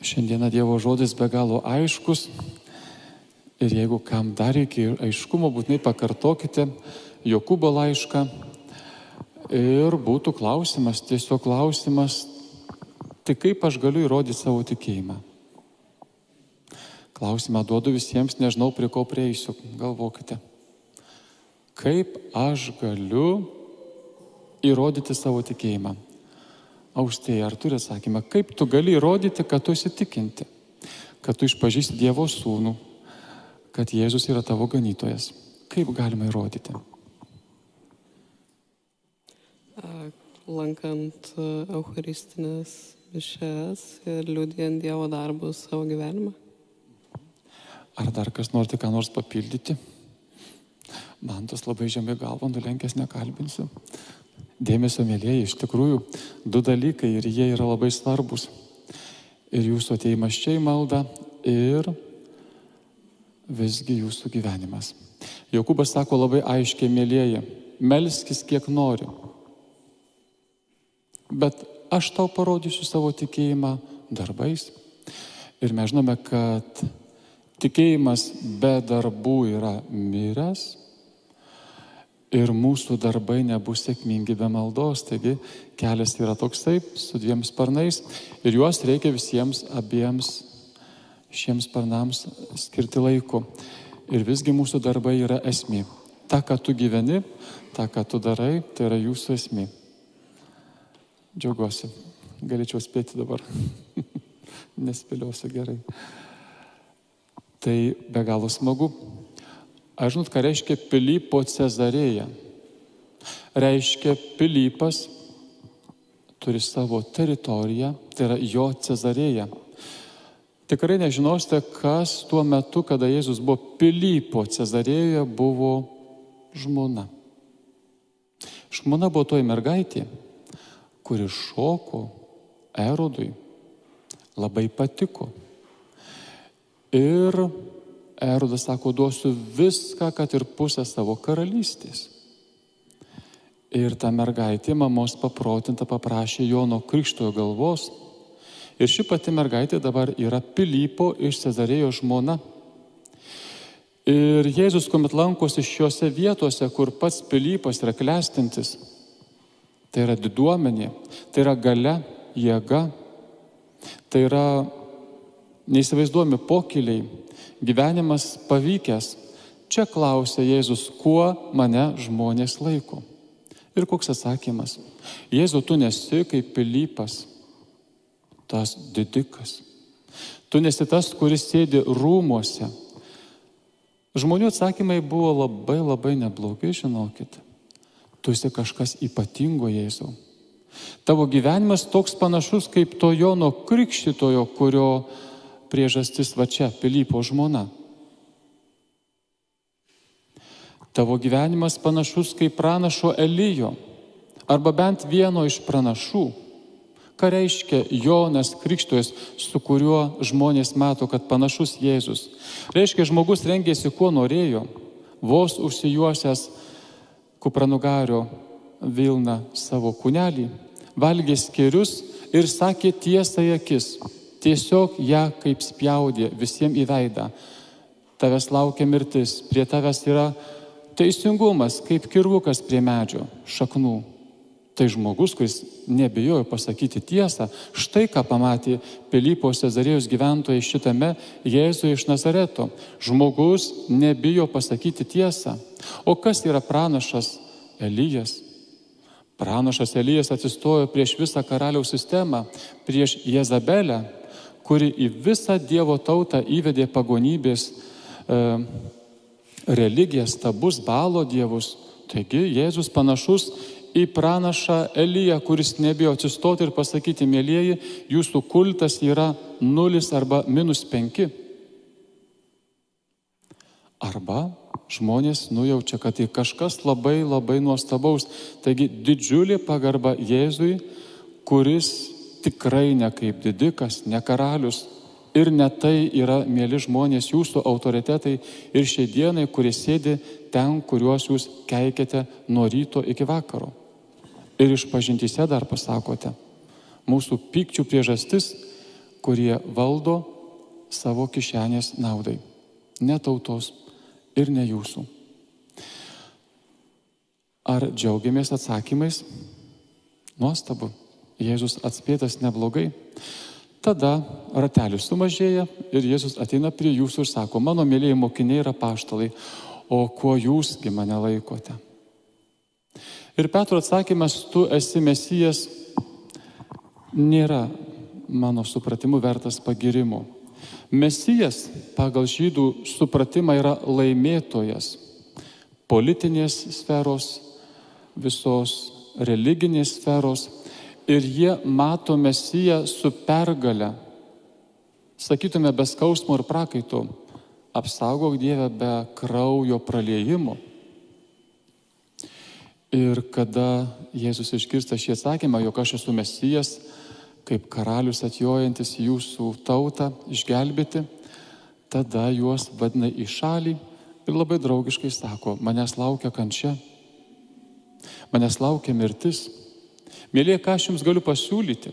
Šiandieną Dievo žodis be galo aiškus ir jeigu kam dar reikia aiškumo, būtinai pakartokite Jokūbo laišką ir būtų klausimas, tiesiog klausimas, tai kaip aš galiu įrodyti savo tikėjimą? Klausimą duodu visiems, nežinau prie ko prieisiu, galvokite. Kaip aš galiu įrodyti savo tikėjimą? Austėja, ar turi atsakymą, kaip tu gali įrodyti, kad tu esi tikinti, kad tu išpažįsti Dievo sūnų, kad Jėzus yra tavo ganytojas? Kaip galima įrodyti? Lankant eucharistinės mišias ir liudijant Dievo darbus savo gyvenimą. Ar dar kas norite ką nors papildyti? Man tas labai žemai galvą nulenkęs nekalbinsiu. Dėmesio, mėlėjai, iš tikrųjų, du dalykai ir jie yra labai svarbus. Ir jūsų atėjimas čia į maldą ir visgi jūsų gyvenimas. Jokūbas sako labai aiškiai, mėlėjai, melskis kiek nori. Bet aš tau parodysiu savo tikėjimą darbais. Ir mes žinome, kad tikėjimas be darbų yra miręs. Ir mūsų darbai nebus sėkmingi be maldos. Taigi kelias yra toksai, su dviem sparnais. Ir juos reikia visiems abiems šiems sparnams skirti laiko. Ir visgi mūsų darbai yra esmė. Ta, ką tu gyveni, ta, ką tu darai, tai yra jūsų esmė. Džiaugiuosi. Galėčiau spėti dabar. Nespėliosiu gerai. Tai be galo smagu. Aš žinot, ką reiškia Pilypo Cezarėja. Reiškia Pilypas turi savo teritoriją, tai yra jo Cezarėja. Tikrai nežinosite, kas tuo metu, kada Jėzus buvo Pilypo Cezarėjoje, buvo žmona. Žmona buvo toji mergaitė, kuri šoko Erodui, labai patiko. Ir Erodas sako, duosiu viską, kad ir pusę savo karalystės. Ir ta mergaitė mamos paprotinta paprašė Jono Krikštojo galvos. Ir ši pati mergaitė dabar yra Pilypo iš Cezarėjos žmona. Ir Jėzus, kuomet lankosi šiuose vietose, kur pats Pilypas yra klestintis, tai yra diduomenė, tai yra galia, jėga, tai yra neįsivaizduojami pokyliai, gyvenimas pavykęs. Čia klausia Jėzus, kuo mane žmonės laiko. Ir koks atsakymas? Jėzau, tu nesi kaip Pilypas, tas didikas. Tu nesi tas, kuris sėdi rūmuose. Žmonių atsakymai buvo labai, labai neblogai, žinokit. Tu esi kažkas ypatingo, Jėzau. Tavo gyvenimas toks panašus kaip to Jono Krikštytojo, kurio priežastis va čia, Pilypo žmona. Tavo gyvenimas panašus kaip pranašo Elijo, arba bent vieno iš pranašų. Ką reiškia Jonas Krikštytojas, su kuriuo žmonės mato, kad panašus Jėzus? Reiškia, žmogus rengėsi, kuo norėjo, vos užsijuosęs kupranugario vilną savo kūnelį, valgė skėrius ir sakė tiesą į akis. Tiesiog ją kaip spjaudė visiems į veidą. Tavęs laukia mirtis, prie tavęs yra teisingumas, kaip kirvukas prie medžio šaknų. Tai žmogus, kuris nebijojo pasakyti tiesą, štai ką pamatė Pilypo Cezarėjos gyventojai šitame Jėzuje iš Nazareto. Žmogus nebijo pasakyti tiesą. O kas yra pranašas Elijas? Pranašas Elijas atsistojo prieš visą karaliaus sistemą, prieš Jezabelę, kuri į visą Dievo tautą įvedė pagonybės religijas, stabus Baalo dievus. Taigi Jėzus panašus į pranašą Eliją, kuris nebijo atsistoti ir pasakyti, mielieji, jūsų kultas yra 0 arba -5. Arba žmonės nujaučia, kad tai kažkas labai, labai nuostabaus. Taigi didžiulė pagarba Jėzui, kuris tikrai ne kaip didikas, ne karalius. Ir ne tai yra, mėly žmonės, jūsų autoritetai ir šiai dienai, kurie sėdi ten, kuriuos jūs keikėte nuo ryto iki vakaro. Ir išpažintyse dar pasakote, mūsų pykčių priežastis kurie valdo savo kišenės naudai, ne tautos ir ne jūsų. Ar džiaugiamės atsakymais? Nuostabu, Jėzus atspėtas neblogai. Tada ratelis sumažėja ir Jėzus ateina prie jūsų ir sako, mano mėlyje mokiniai ir apaštalai, o kuo jūsgi mane laikote? Ir Petro atsakymas, tu esi Mesijas, nėra mano supratimu vertas pagirimo. Mesijas pagal žydų supratimą yra laimėtojas politinės sferos, visos religinės sferos ir jie mato Mesiją su pergale. Sakytume, be skausmo ir prakaito, apsaugok Dieve be kraujo praliejimo. Ir kada Jėzus išgirsta šį atsakymą, jog aš esu Mesijas, kaip karalius atjojantis jūsų tautą išgelbėti, tada juos vadina į šalį ir labai draugiškai sako, manęs laukia kančia, manęs laukia mirtis. Mėlyje, ką aš jums galiu pasiūlyti?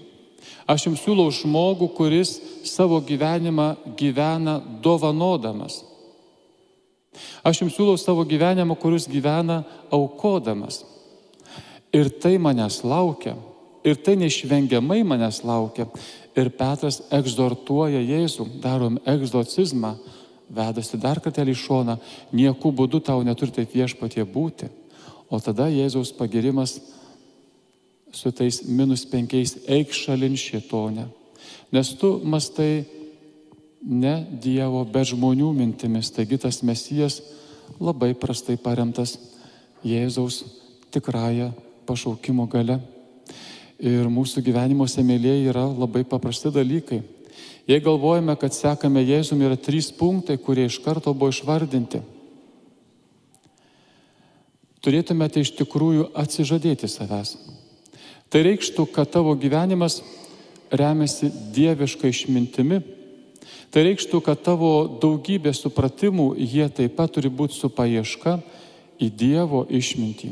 Aš jums siūlau žmogų, kuris savo gyvenimą gyvena dovanodamas. Aš jums siūlau savo gyvenimą, kuris gyvena aukodamas. Ir tai manęs laukia. Ir tai neišvengiamai manęs laukia. Ir Petras egzortuoja Jėzų, darom egzorcizmą, vedasi dar kartelį į šoną, nieku būdu tau neturi taip viešpatie būti. O tada Jėzaus pagirimas su tais -5 eik šalin šėtone. Nes tu mastai ne Dievo, bet žmonių mintimis. Taigi tas Mesijas labai prastai paremtas Jėzaus tikrąją pašaukimo gale. Ir mūsų gyvenimuose, mėlyje, yra labai paprasti dalykai. Jei galvojame, kad sekame Jėzumi, yra 3 punktai, kurie iš karto buvo išvardinti. Turėtumėte iš tikrųjų atsižadėti savęs. Tai reikštų, kad tavo gyvenimas remiasi dieviška išmintimi. Tai reikštų, kad tavo daugybė supratimų, jie taip pat turi būti su paieška į Dievo išmintį.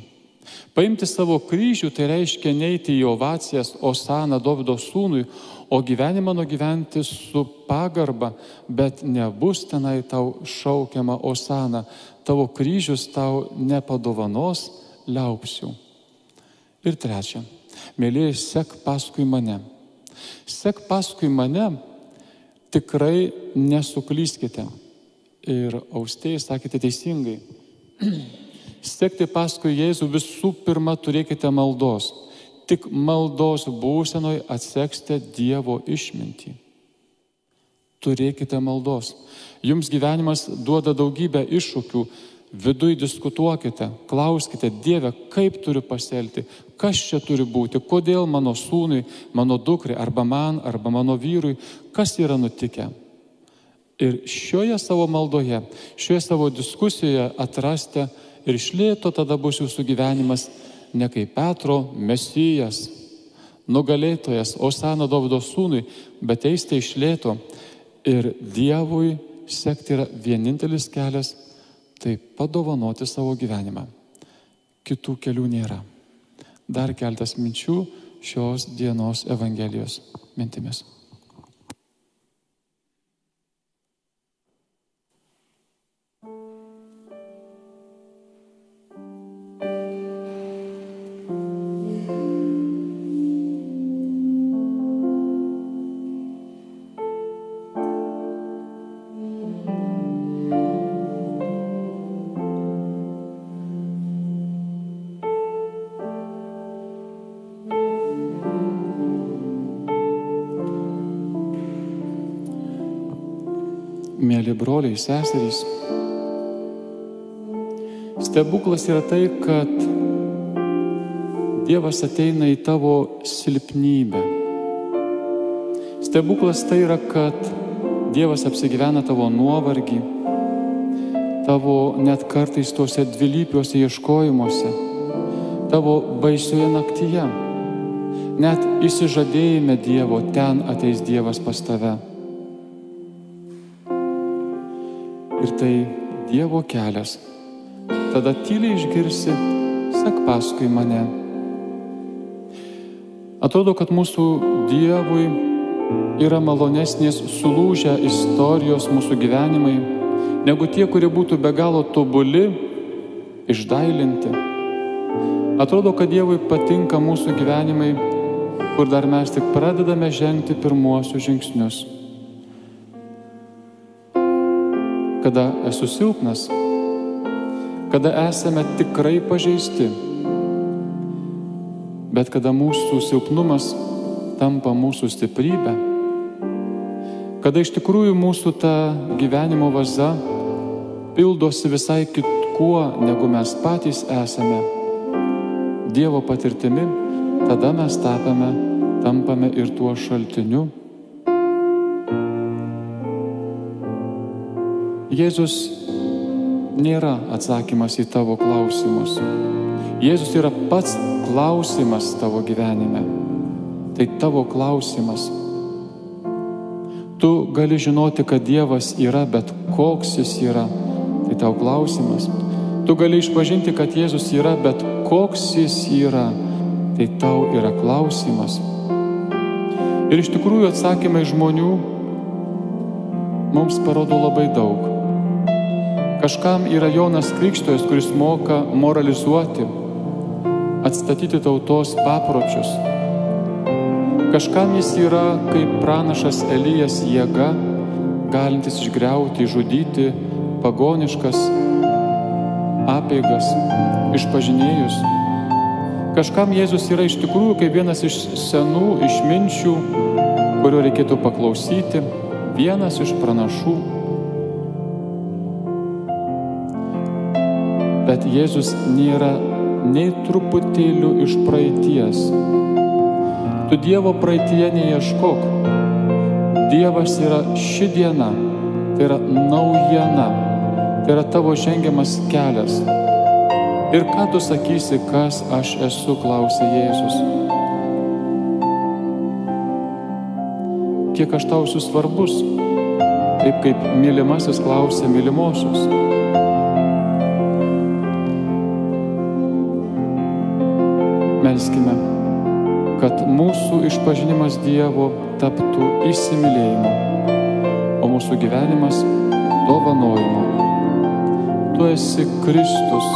Paimti savo kryžių, tai reiškia neiti į ovacijas Osana Dovydo sūnui, o gyvenimą nugyventi su pagarba, bet nebus tenai tau šaukiama Osana. Tavo kryžius tau nepadovanos liaupsių. Ir 3. Mėlyje, sek paskui mane. Sek paskui mane, tikrai nesuklyskite. Ir Austėjai sakėte teisingai. Sekti paskui Jėzų visų pirma turėkite maldos. Tik maldos būsenoje atseksite Dievo išmintį. Turėkite maldos. Jums gyvenimas duoda daugybę iššūkių. Viduj diskutuokite, klauskite, Dieve, kaip turiu pasielgti, kas čia turi būti, kodėl mano sūnui, mano dukrai, arba man, arba mano vyrui, kas yra nutikę. Ir šioje savo maldoje, šioje savo diskusijoje atrasti ir iš lėto tada bus jūsų gyvenimas ne kaip Petro Mesijas, nugalėtojas, Osana Dovydo sūnui, bet eisite iš lėto. Ir Dievui sekti yra vienintelis kelias, tai padovanoti savo gyvenimą. Kitų kelių nėra. Dar keletas minčių šios dienos Evangelijos mintimis. Mėly broliai, seserys, stebuklas yra tai, kad Dievas ateina į tavo silpnybę. Stebuklas tai yra, kad Dievas apsigyvena tavo nuovargį, tavo net kartais tuose dvilypiuose ieškojimuose, tavo baisioje naktyje. Net išsižadėjime Dievo, ten ateis Dievas pas tave. Ir tai Dievo kelias. Tada tyliai išgirsi, sek paskui mane. Atrodo, kad mūsų Dievui yra malonesnės sulūžę istorijos mūsų gyvenimai, negu tie, kurie būtų be galo tobuli, išdailinti. Atrodo, kad Dievui patinka mūsų gyvenimai, kur dar mes tik pradedame žengti pirmuosius žingsnius. Kada esu silpnas, kada esame tikrai pažeisti, bet kada mūsų silpnumas tampa mūsų stiprybė, kada iš tikrųjų mūsų ta gyvenimo vaza pildosi visai kitkuo, negu mes patys esame, Dievo patirtimi, tada mes tampame ir tuo šaltiniu. Jėzus nėra atsakymas į tavo klausimus. Jėzus yra pats klausimas tavo gyvenime. Tai tavo klausimas. Tu gali žinoti, kad Dievas yra, bet koks jis yra. Tai tau klausimas. Tu gali išpažinti, kad Jėzus yra, bet koks jis yra. Tai tau yra klausimas. Ir iš tikrųjų atsakymai žmonių mums parodo labai daug. Kažkam yra Jonas Krikštytojas, kuris moka moralizuoti, atstatyti tautos papročius. Kažkam jis yra kaip pranašas Elijas jėga, galintis išgriauti, žudyti pagoniškas apeigas, išpažinėjus. Kažkam Jėzus yra iš tikrųjų kaip vienas iš senų išminčių, kurio reikėtų paklausyti, vienas iš pranašų. Bet Jėzus nėra nei truputėlių iš praeities. Tu Dievo praeityje neieškok. Dievas yra ši diena, tai yra naujiena, tai yra tavo žengiamas kelias. Ir ką tu sakysi, kas aš esu, klausė Jėzus. Kiek aš tau esu svarbus, taip kaip mylimasis klausė mylimosios. Melskime, kad mūsų išpažinimas Dievo taptų įsimylėjimu, o mūsų gyvenimas dovanojimu. Tu esi Kristus,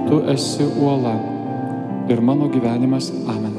tu esi uola ir mano gyvenimas. Amen.